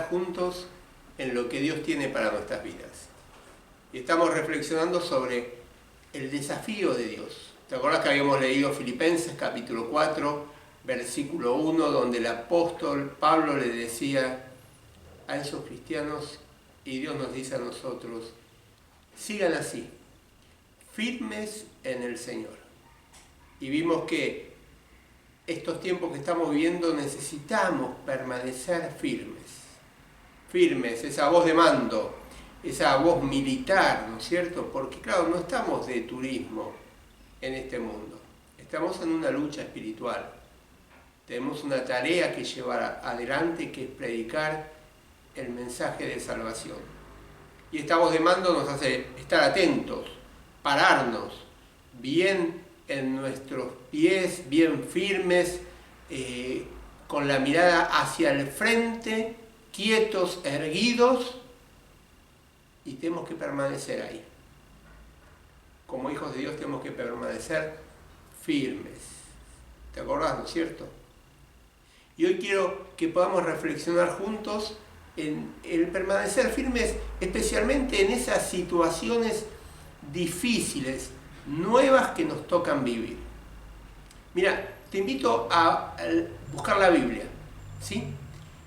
juntos en lo que Dios tiene para nuestras vidas. Y estamos reflexionando sobre el desafío de Dios. ¿Te acuerdas que habíamos leído Filipenses capítulo 4, versículo 1, donde el apóstol Pablo le decía a esos cristianos, y Dios nos dice a nosotros, sigan así, firmes en el Señor? Y vimos que estos tiempos que estamos viviendo necesitamos permanecer firmes, esa voz de mando, esa voz militar, ¿no es cierto? Porque claro, no estamos de turismo en este mundo, estamos en una lucha espiritual, tenemos una tarea que llevar adelante, que es predicar el mensaje de salvación. Y esta voz de mando nos hace estar atentos, pararnos bien en nuestros pies, bien firmes, con la mirada hacia el frente, quietos, erguidos, y tenemos que permanecer ahí. Como hijos de Dios tenemos que permanecer firmes. ¿Te acordás, no es cierto? Y hoy quiero que podamos reflexionar juntos en el permanecer firmes, especialmente en esas situaciones difíciles, nuevas que nos tocan vivir. Mira, te invito a buscar la Biblia, ¿sí?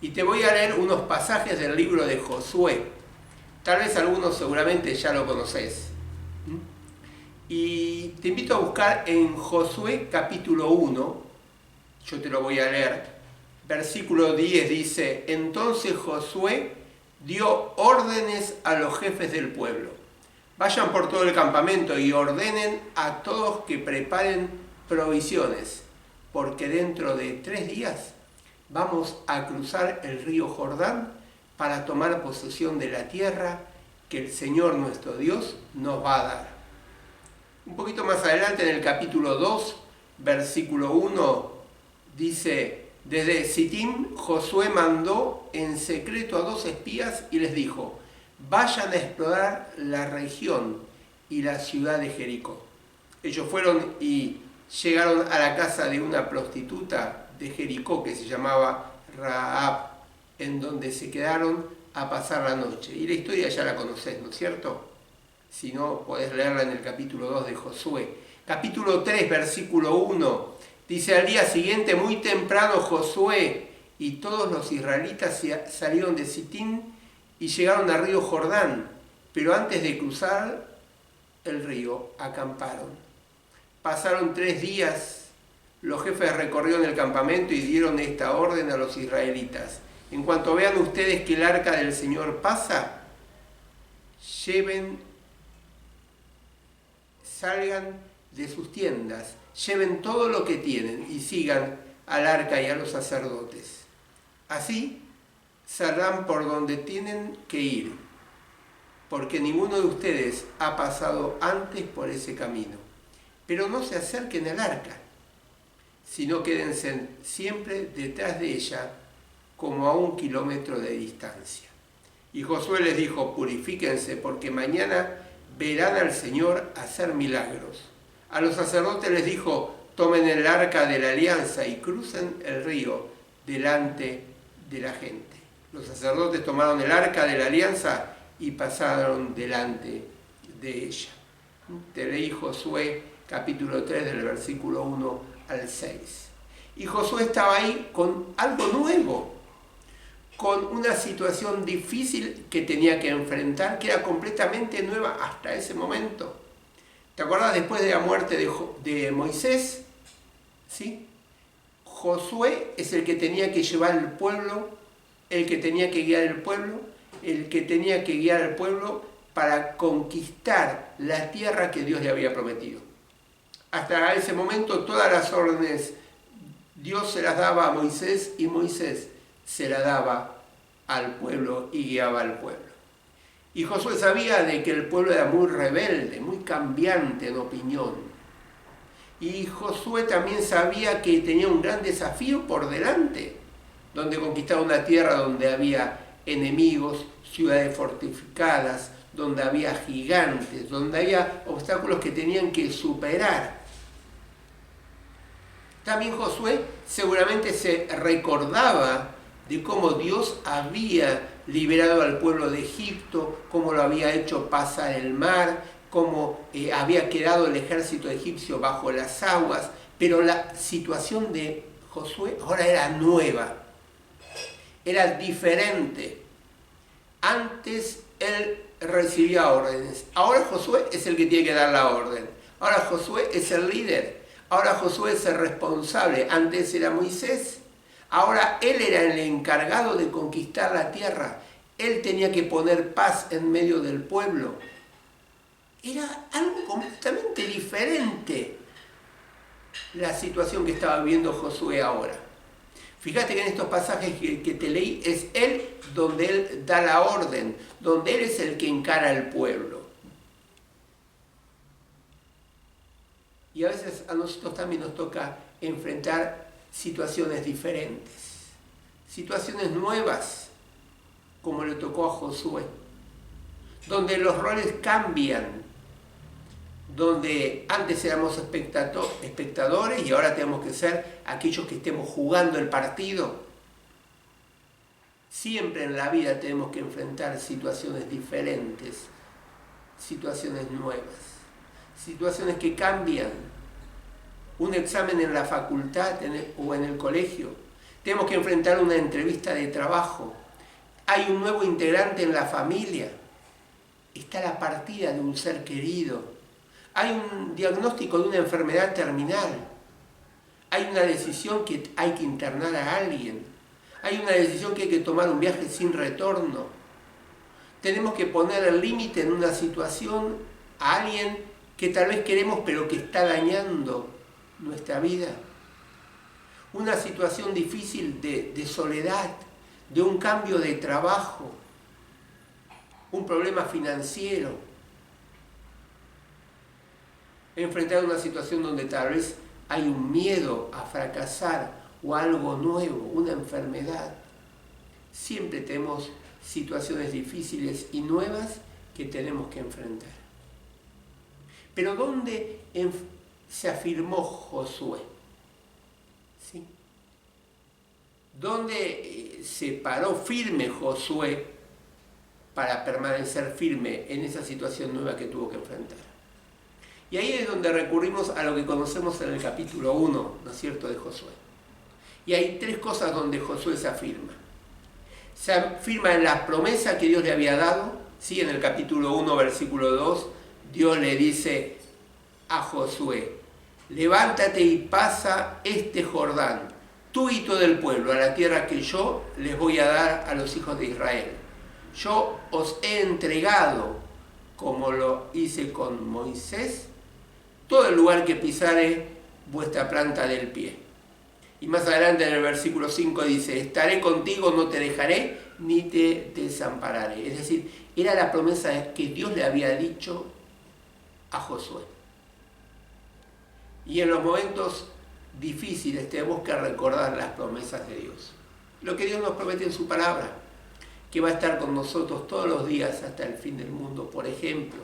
Y te voy a leer unos pasajes del libro de Josué. Tal vez algunos seguramente ya lo conocés. Y te invito a buscar en Josué capítulo 1, yo te lo voy a leer. Versículo 10 dice, entonces Josué dio órdenes a los jefes del pueblo. Vayan por todo el campamento y ordenen a todos que preparen provisiones, porque dentro de 3 días vamos a cruzar el río Jordán para tomar posesión de la tierra que el Señor nuestro Dios nos va a dar. Un poquito más adelante en el capítulo 2, versículo 1, dice, desde Sittim Josué mandó en secreto a 2 espías y les dijo, vayan a explorar la región y la ciudad de Jericó. Ellos fueron y llegaron a la casa de una prostituta de Jericó que se llamaba Rahab, en donde se quedaron a pasar la noche. Y la historia ya la conocés, ¿no es cierto? Si no, podés leerla en el capítulo 2 de Josué. Capítulo 3, versículo 1, dice, al día siguiente, muy temprano, Josué y todos los israelitas salieron de Sittim y llegaron al río Jordán, pero antes de cruzar el río, acamparon. Pasaron 3 días, los jefes recorrieron el campamento y dieron esta orden a los israelitas. En cuanto vean ustedes que el arca del Señor pasa, salgan de sus tiendas, lleven todo lo que tienen y sigan al arca y a los sacerdotes. Así saldrán por donde tienen que ir, porque ninguno de ustedes ha pasado antes por ese camino. Pero no se acerquen al arca, sino quédense siempre detrás de ella, como a 1 kilómetro de distancia. Y Josué les dijo, purifíquense, porque mañana verán al Señor hacer milagros. A los sacerdotes les dijo, tomen el arca de la alianza y crucen el río delante de la gente. Los sacerdotes tomaron el arca de la alianza y pasaron delante de ella. Te leí Josué capítulo 3 del versículo 1 al 6. Y Josué estaba ahí con algo nuevo, con una situación difícil que tenía que enfrentar, que era completamente nueva hasta ese momento. ¿Te acuerdas después de la muerte de Moisés? ¿Sí? Josué es el que tenía que llevar el pueblo, el que tenía que guiar el pueblo, el que tenía que guiar al pueblo para conquistar la tierra que Dios le había prometido. Hasta ese momento todas las órdenes Dios se las daba a Moisés y Moisés se la daba al pueblo y guiaba al pueblo. Y Josué sabía de que el pueblo era muy rebelde, muy cambiante en opinión. Y Josué también sabía que tenía un gran desafío por delante, donde conquistar una tierra donde había enemigos, ciudades fortificadas, donde había gigantes, donde había obstáculos que tenían que superar. También Josué seguramente se recordaba de cómo Dios había liberado al pueblo de Egipto, cómo lo había hecho pasar el mar, cómo había quedado el ejército egipcio bajo las aguas, pero la situación de Josué ahora era nueva, era diferente. Antes él recibía órdenes, ahora Josué es el que tiene que dar la orden, ahora Josué es el líder, ahora Josué es el responsable, antes era Moisés, ahora él era el encargado de conquistar la tierra, él tenía que poner paz en medio del pueblo. Era algo completamente diferente la situación que estaba viviendo Josué ahora. Fíjate que en estos pasajes que te leí es él donde él da la orden, donde él es el que encara al pueblo. Y a veces a nosotros también nos toca enfrentar situaciones diferentes, situaciones nuevas, como le tocó a Josué, donde los roles cambian, donde antes éramos espectadores y ahora tenemos que ser aquellos que estemos jugando el partido. Siempre en la vida tenemos que enfrentar situaciones diferentes, situaciones nuevas, situaciones que cambian. Un examen en la facultad o en el colegio. Tenemos que enfrentar una entrevista de trabajo. Hay un nuevo integrante en la familia. Está la partida de un ser querido. Hay un diagnóstico de una enfermedad terminal. Hay una decisión que hay que internar a alguien. Hay una decisión que hay que tomar un viaje sin retorno. Tenemos que poner el límite en una situación a alguien que tal vez queremos pero que está dañando nuestra vida. Una situación difícil de soledad, de un cambio de trabajo, un problema financiero. Enfrentar una situación donde tal vez hay un miedo a fracasar o algo nuevo, una enfermedad. Siempre tenemos situaciones difíciles y nuevas que tenemos que enfrentar. Pero ¿dónde se afirmó Josué? ¿Sí? ¿Dónde se paró firme Josué para permanecer firme en esa situación nueva que tuvo que enfrentar? Y ahí es donde recurrimos a lo que conocemos en el capítulo 1, ¿no es cierto?, de Josué. Y hay tres cosas donde Josué se afirma. Se afirma en la promesa que Dios le había dado. ¿Sí? En el capítulo 1, versículo 2, Dios le dice a Josué: levántate y pasa este Jordán, tú y todo el pueblo, a la tierra que yo les voy a dar a los hijos de Israel. Yo os he entregado, como lo hice con Moisés, todo el lugar que pisare vuestra planta del pie. Y más adelante en el versículo 5 dice: estaré contigo, no te dejaré, ni te desampararé. Es decir, era la promesa que Dios le había dicho a Josué. Y en los momentos difíciles tenemos que recordar las promesas de Dios. Lo que Dios nos promete en su palabra, que va a estar con nosotros todos los días hasta el fin del mundo, por ejemplo.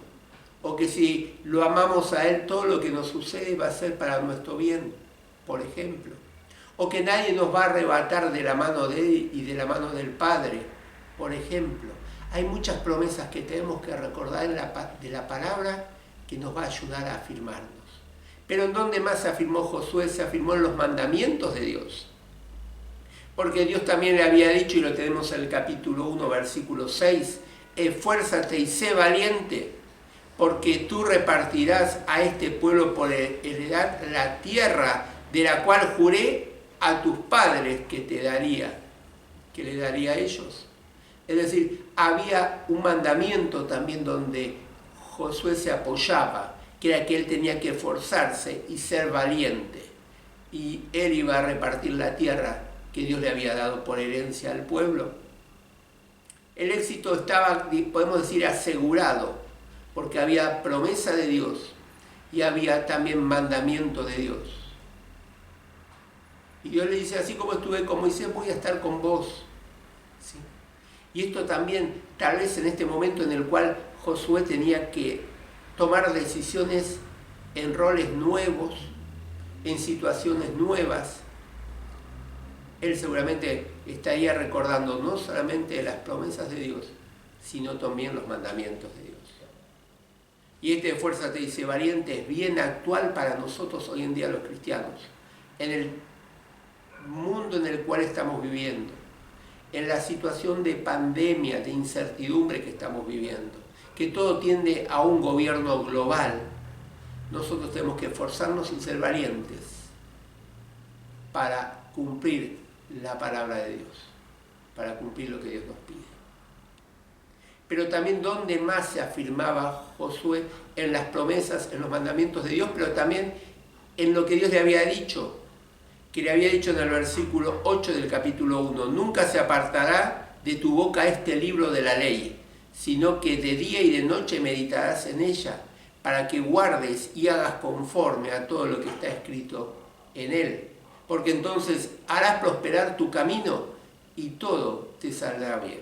O que si lo amamos a Él, todo lo que nos sucede va a ser para nuestro bien, por ejemplo. O que nadie nos va a arrebatar de la mano de Él y de la mano del Padre, por ejemplo. Hay muchas promesas que tenemos que recordar de la palabra que nos va a ayudar a afirmarnos. Pero ¿en dónde más se afirmó Josué? Se afirmó en los mandamientos de Dios. Porque Dios también le había dicho, y lo tenemos en el capítulo 1, versículo 6, esfuérzate y sé valiente, porque tú repartirás a este pueblo por heredad la tierra de la cual juré a tus padres que te daría, que le daría a ellos. Es decir, había un mandamiento también donde Josué se apoyaba, que era que él tenía que esforzarse y ser valiente, y él iba a repartir la tierra que Dios le había dado por herencia al pueblo. El éxito estaba, podemos decir, asegurado, porque había promesa de Dios y había también mandamiento de Dios. Y Dios le dice: así como estuve con Moisés, voy a estar con vos. ¿Sí? Y esto también, tal vez en este momento en el cual Josué tenía que tomar decisiones en roles nuevos, en situaciones nuevas, él seguramente estaría recordando no solamente las promesas de Dios, sino también los mandamientos de Dios. Y este fuerza te dice, valiente, es bien actual para nosotros hoy en día los cristianos, en el mundo en el cual estamos viviendo, en la situación de pandemia, de incertidumbre que estamos viviendo, que todo tiende a un gobierno global. Nosotros tenemos que esforzarnos y ser valientes para cumplir la palabra de Dios, para cumplir lo que Dios nos pide. Pero también donde más se afirmaba Josué, en las promesas, en los mandamientos de Dios, pero también en lo que Dios le había dicho, que le había dicho en el versículo 8 del capítulo 1, nunca se apartará de tu boca este libro de la ley, sino que de día y de noche meditarás en ella, para que guardes y hagas conforme a todo lo que está escrito en él, porque entonces harás prosperar tu camino y todo te saldrá bien.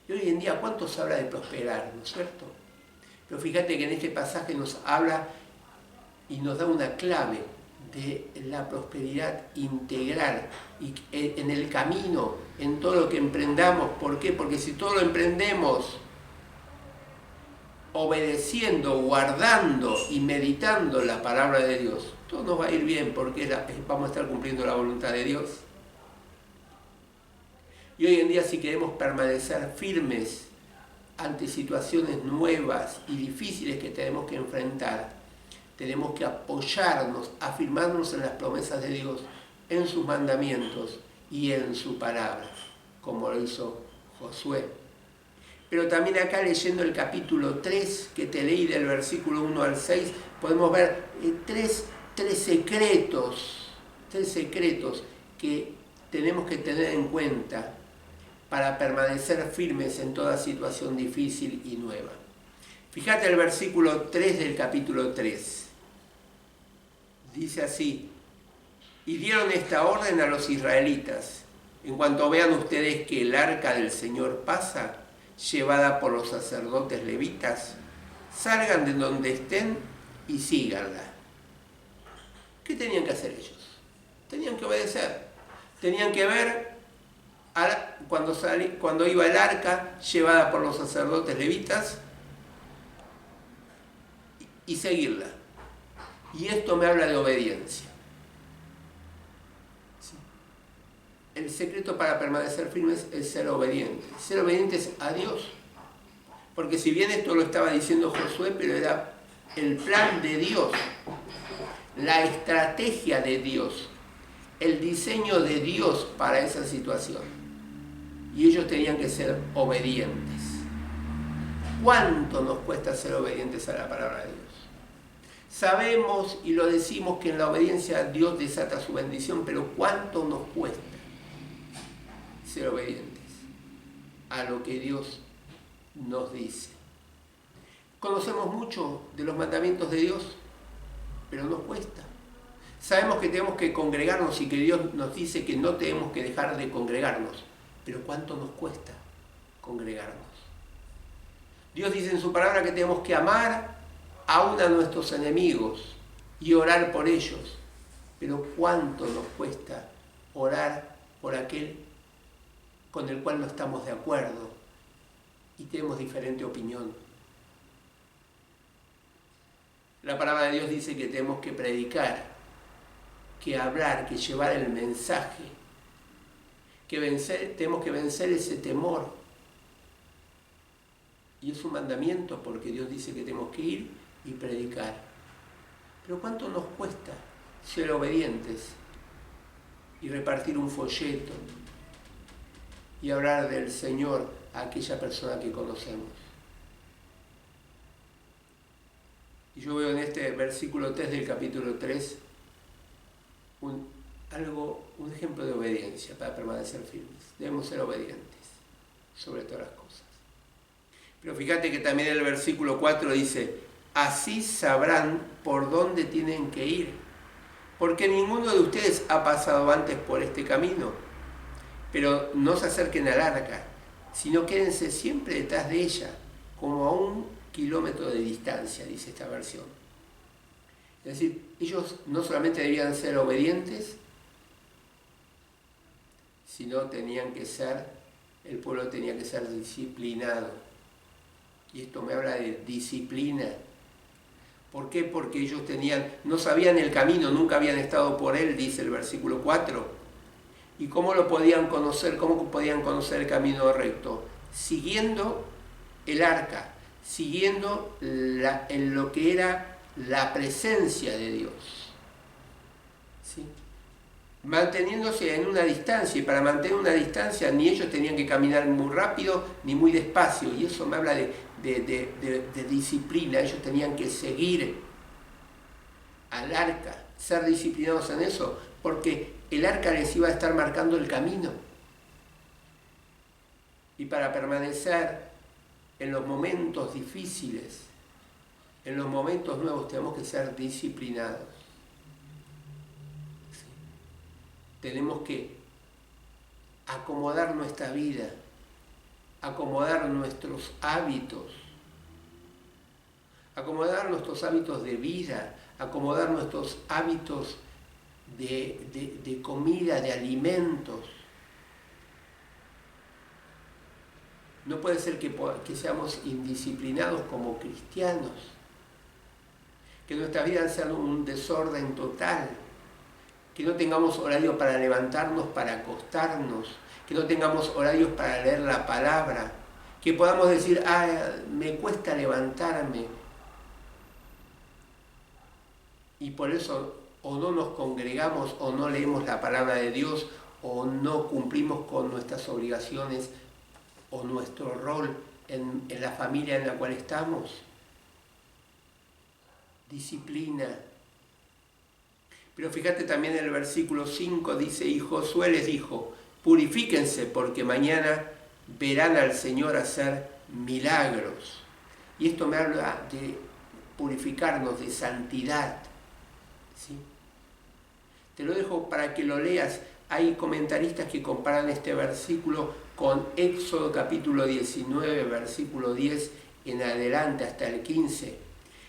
Y hoy en día, ¿cuánto se habla de prosperar, no es cierto? Pero fíjate que en este pasaje nos habla y nos da una clave de la prosperidad integral y en el camino, en todo lo que emprendamos. ¿Por qué? Porque si todo lo emprendemos obedeciendo, guardando y meditando la palabra de Dios, todo nos va a ir bien porque vamos a estar cumpliendo la voluntad de Dios. Y hoy en día, si queremos permanecer firmes ante situaciones nuevas y difíciles que tenemos que enfrentar, tenemos que apoyarnos, afirmarnos en las promesas de Dios, en sus mandamientos y en su palabra, como lo hizo Josué. Pero también acá, leyendo el capítulo 3, que te leí del versículo 1 al 6, podemos ver tres secretos que tenemos que tener en cuenta para permanecer firmes en toda situación difícil y nueva. Fíjate el versículo 3 del capítulo 3. Dice así: y dieron esta orden a los israelitas: en cuanto vean ustedes que el arca del Señor pasa, llevada por los sacerdotes levitas, salgan de donde estén y síganla. ¿Qué tenían que hacer ellos? Tenían que obedecer. Tenían que ver cuando iba el arca llevada por los sacerdotes levitas y seguirla. Y esto me habla de obediencia. ¿Sí? El secreto para permanecer firmes es ser obedientes. Ser obedientes a Dios. Porque si bien esto lo estaba diciendo Josué, pero era el plan de Dios, la estrategia de Dios, el diseño de Dios para esa situación. Y ellos tenían que ser obedientes. ¿Cuánto nos cuesta ser obedientes a la palabra de Dios? Sabemos y lo decimos que en la obediencia Dios desata su bendición, pero ¿cuánto nos cuesta ser obedientes a lo que Dios nos dice? Conocemos mucho de los mandamientos de Dios, pero nos cuesta. Sabemos que tenemos que congregarnos y que Dios nos dice que no tenemos que dejar de congregarnos, pero ¿cuánto nos cuesta congregarnos? Dios dice en su palabra que tenemos que amar aún a nuestros enemigos y orar por ellos, pero ¿cuánto nos cuesta orar por aquel con el cual no estamos de acuerdo y tenemos diferente opinión? La palabra de Dios dice que tenemos que predicar, que hablar, que llevar el mensaje, tenemos que vencer ese temor. Y es un mandamiento porque Dios dice que tenemos que ir y predicar. Pero ¿cuánto nos cuesta ser obedientes y repartir un folleto y hablar del Señor a aquella persona que conocemos? Y yo veo en este versículo 3 del capítulo 3 un ejemplo de obediencia para permanecer firmes. Debemos ser obedientes sobre todas las cosas. Pero fíjate que también el versículo 4 dice: así sabrán por dónde tienen que ir, porque ninguno de ustedes ha pasado antes por este camino. Pero no se acerquen al arca, sino quédense siempre detrás de ella, como a 1 kilómetro de distancia, dice esta versión. Es decir, ellos no solamente debían ser obedientes, sino el pueblo tenía que ser disciplinado. Y esto me habla de disciplina. ¿Por qué? Porque ellos no sabían el camino, nunca habían estado por él, dice el versículo 4. ¿Y cómo lo podían conocer? ¿Cómo podían conocer el camino recto? Siguiendo el arca, siguiendo en lo que era la presencia de Dios. ¿Sí? Manteniéndose en una distancia, y para mantener una distancia ni ellos tenían que caminar muy rápido ni muy despacio, y eso me habla de disciplina. Ellos tenían que seguir al arca, ser disciplinados en eso, porque el arca les iba a estar marcando el camino. Y para permanecer en los momentos difíciles, en los momentos nuevos, tenemos que ser disciplinados. ¿Sí? Tenemos que acomodar nuestra vida, acomodar nuestros hábitos de vida, acomodar nuestros hábitos de comida, de alimentos. No puede ser que seamos indisciplinados como cristianos, que nuestras vidas sean un desorden total, que no tengamos horario para levantarnos, para acostarnos, que no tengamos horarios para leer la palabra, que podamos decir, me cuesta levantarme, y por eso o no nos congregamos, o no leemos la palabra de Dios, o no cumplimos con nuestras obligaciones o nuestro rol en la familia en la cual estamos. Disciplina. Pero fíjate también en el versículo 5, dice, y Josué les dijo, purifíquense porque mañana verán al Señor hacer milagros. Y esto me habla de purificarnos, de santidad. ¿Sí? Te lo dejo para que lo leas. Hay comentaristas que comparan este versículo con Éxodo capítulo 19, versículo 10 en adelante hasta el 15.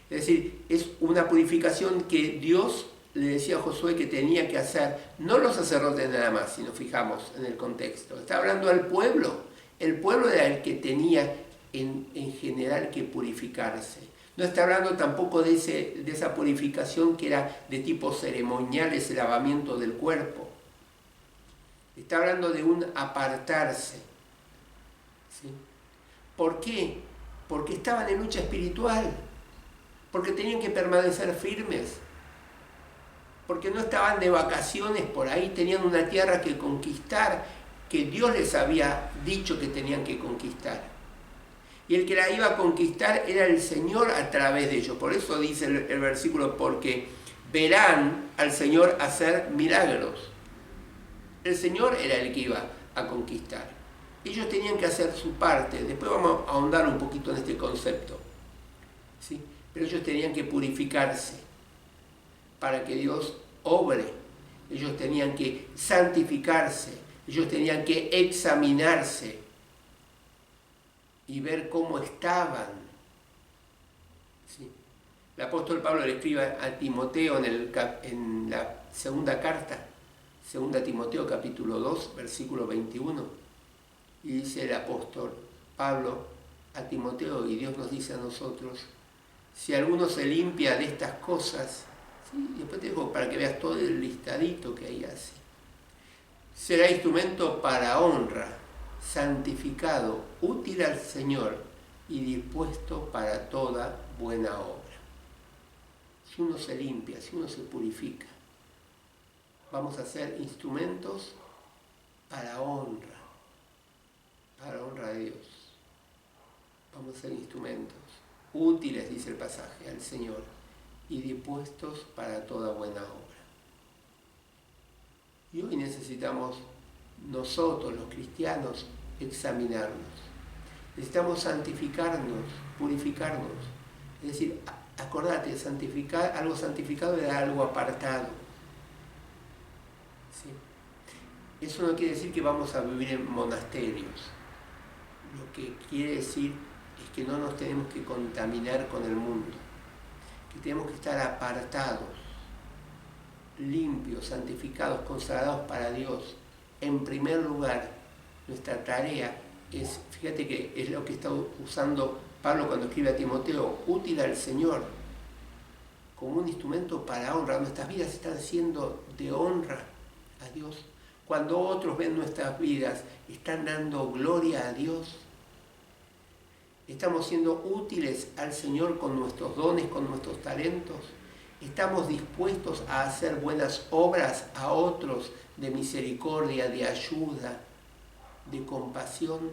Es decir, es una purificación que Dios le decía a Josué que tenía que hacer, no los sacerdotes nada más, si nos fijamos en el contexto. Está hablando al pueblo. El pueblo era el que tenía en general que purificarse. No está hablando tampoco de esa purificación que era de tipo ceremonial, ese lavamiento del cuerpo. Está hablando de un apartarse. ¿Sí? ¿Por qué? Porque estaban en lucha espiritual, porque tenían que permanecer firmes, porque no estaban de vacaciones por ahí, tenían una tierra que conquistar, que Dios les había dicho que tenían que conquistar. Y el que la iba a conquistar era el Señor a través de ellos. Por eso dice el versículo, porque verán al Señor hacer milagros. El Señor era el que iba a conquistar. Ellos tenían que hacer su parte. Después vamos a ahondar un poquito en este concepto. ¿Sí? Pero ellos tenían que purificarse para que Dios obre. Ellos tenían que santificarse. Ellos tenían que examinarse y ver cómo estaban. ¿Sí? El apóstol Pablo le escribe a Timoteo en la segunda carta, 2 Timoteo capítulo 2, versículo 21, y dice el apóstol Pablo a Timoteo, y Dios nos dice a nosotros, si alguno se limpia de estas cosas, ¿sí? Y después te dejo para que veas todo el listadito que hay así, será instrumento para honra, santificado, útil al Señor y dispuesto para toda buena obra. Si uno se limpia, si uno se purifica, vamos a ser instrumentos para honra de Dios. Vamos a ser instrumentos útiles, dice el pasaje, al Señor y dispuestos para toda buena obra. Y hoy necesitamos nosotros, los cristianos, examinarnos. Necesitamos santificarnos, purificarnos. Es decir, acordate, algo santificado era algo apartado. ¿Sí? Eso no quiere decir que vamos a vivir en monasterios. Lo que quiere decir es que no nos tenemos que contaminar con el mundo, que tenemos que estar apartados, limpios, santificados, consagrados para Dios, en primer lugar, nuestra tarea es, fíjate que es lo que está usando Pablo cuando escribe a Timoteo, útil al Señor, como un instrumento para honra. Nuestras vidas están siendo de honra a Dios. Cuando otros ven nuestras vidas, están dando gloria a Dios. Estamos siendo útiles al Señor con nuestros dones, con nuestros talentos. Estamos dispuestos a hacer buenas obras a otros de misericordia, de ayuda, de compasión.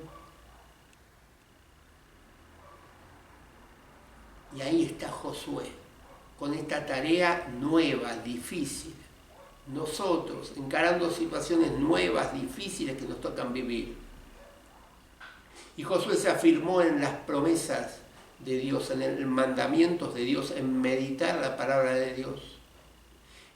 Y ahí está Josué, con esta tarea nueva, difícil. Nosotros, encarando situaciones nuevas, difíciles que nos tocan vivir. Y Josué se afirmó en las promesas de Dios, en los mandamientos de Dios, en meditar la palabra de Dios.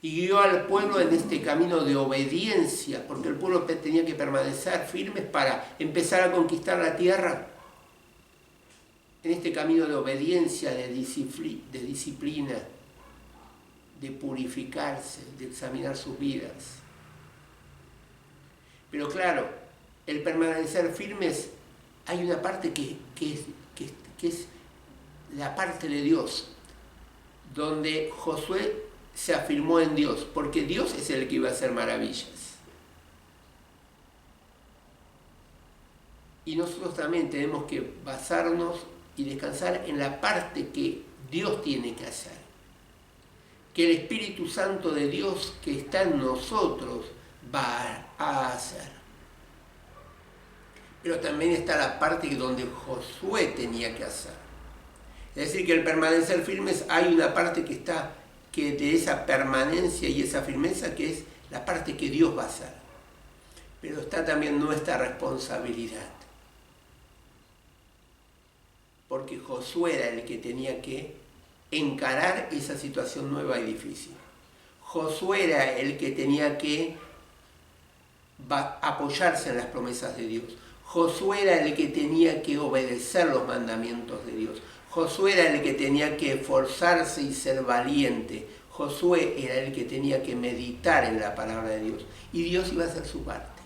Y guió al pueblo en este camino de obediencia, porque el pueblo tenía que permanecer firmes para empezar a conquistar la tierra. En este camino de obediencia, de disciplina, de purificarse, de examinar sus vidas. Pero claro, el permanecer firmes, hay una parte que es la parte de Dios, donde Josué se afirmó en Dios, porque Dios es el que iba a hacer maravillas. Y nosotros también tenemos que basarnos y descansar en la parte que Dios tiene que hacer. Que el Espíritu Santo de Dios que está en nosotros va a hacer. Pero también está la parte donde Josué tenía que hacer. Es decir, que el permanecer firmes, hay una parte que está, que de esa permanencia y esa firmeza, que es la parte que Dios va a hacer. Pero está también nuestra responsabilidad. Porque Josué era el que tenía que encarar esa situación nueva y difícil. Josué era el que tenía que apoyarse en las promesas de Dios. Josué era el que tenía que obedecer los mandamientos de Dios. Josué era el que tenía que esforzarse y ser valiente. Josué era el que tenía que meditar en la palabra de Dios. Y Dios iba a hacer su parte.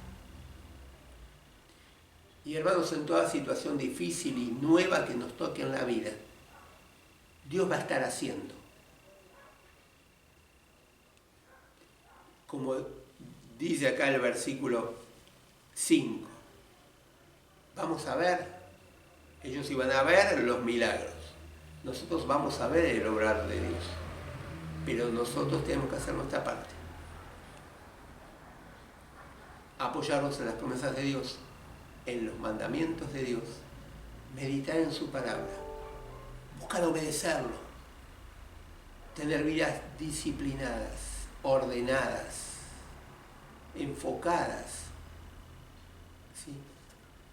Y hermanos, en toda situación difícil y nueva que nos toque en la vida, Dios va a estar haciendo. Como dice acá el versículo 5. Vamos a ver, ellos iban a ver los milagros. Nosotros vamos a ver el obrar de Dios. Pero nosotros tenemos que hacer nuestra parte. Apoyarnos en las promesas de Dios, en los mandamientos de Dios, meditar en su palabra, buscar obedecerlo, tener vidas disciplinadas, ordenadas, enfocadas. ¿Sí?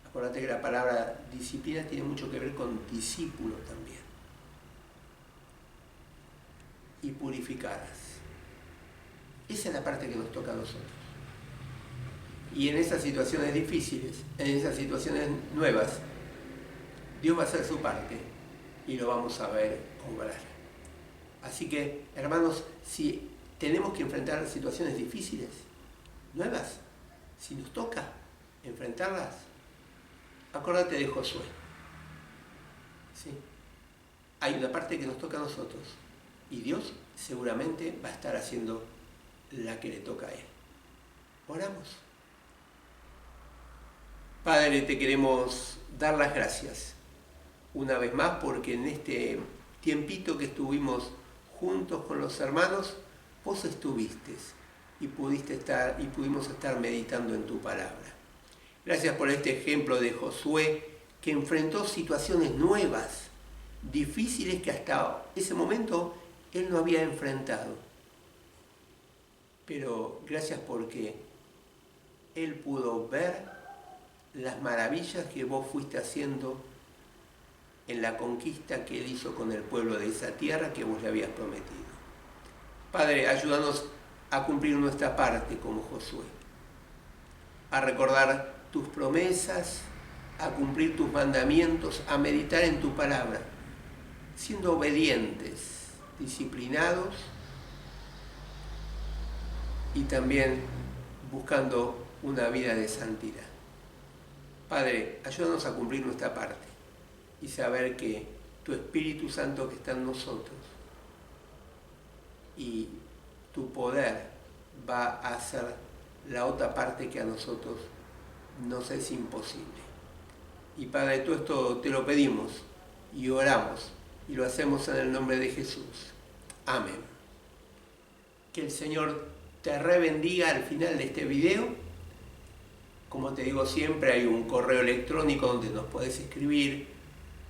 Acuérdate que la palabra disciplina tiene mucho que ver con discípulo también. Y purificadas. Esa es la parte que nos toca a nosotros. Y en esas situaciones difíciles, en esas situaciones nuevas, Dios va a hacer su parte y lo vamos a ver obrar. Así que, hermanos, si tenemos que enfrentar situaciones difíciles, nuevas, si nos toca enfrentarlas, acuérdate de Josué. ¿Sí? Hay una parte que nos toca a nosotros y Dios seguramente va a estar haciendo la que le toca a Él. Oramos. Padre, te queremos dar las gracias una vez más porque en este tiempito que estuvimos juntos con los hermanos, vos estuviste y pudimos estar meditando en tu palabra. Gracias por este ejemplo de Josué que enfrentó situaciones nuevas, difíciles que hasta ese momento él no había enfrentado. Pero gracias porque él pudo ver las maravillas que vos fuiste haciendo en la conquista que él hizo con el pueblo de esa tierra que vos le habías prometido. Padre, ayúdanos a cumplir nuestra parte como Josué, a recordar tus promesas, a cumplir tus mandamientos, a meditar en tu palabra, siendo obedientes, disciplinados y también buscando una vida de santidad. Padre, ayúdanos a cumplir nuestra parte y saber que tu Espíritu Santo que está en nosotros y tu poder va a hacer la otra parte que a nosotros nos es imposible. Y Padre, todo esto te lo pedimos y oramos y lo hacemos en el nombre de Jesús. Amén. Que el Señor te rebendiga al final de este video. Como te digo siempre, hay un correo electrónico donde nos puedes escribir,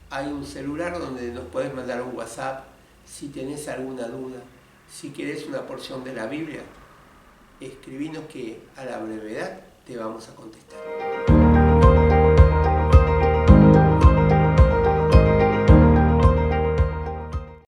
hay un celular donde nos puedes mandar un WhatsApp si tenés alguna duda, si querés una porción de la Biblia, escribinos que a la brevedad te vamos a contestar.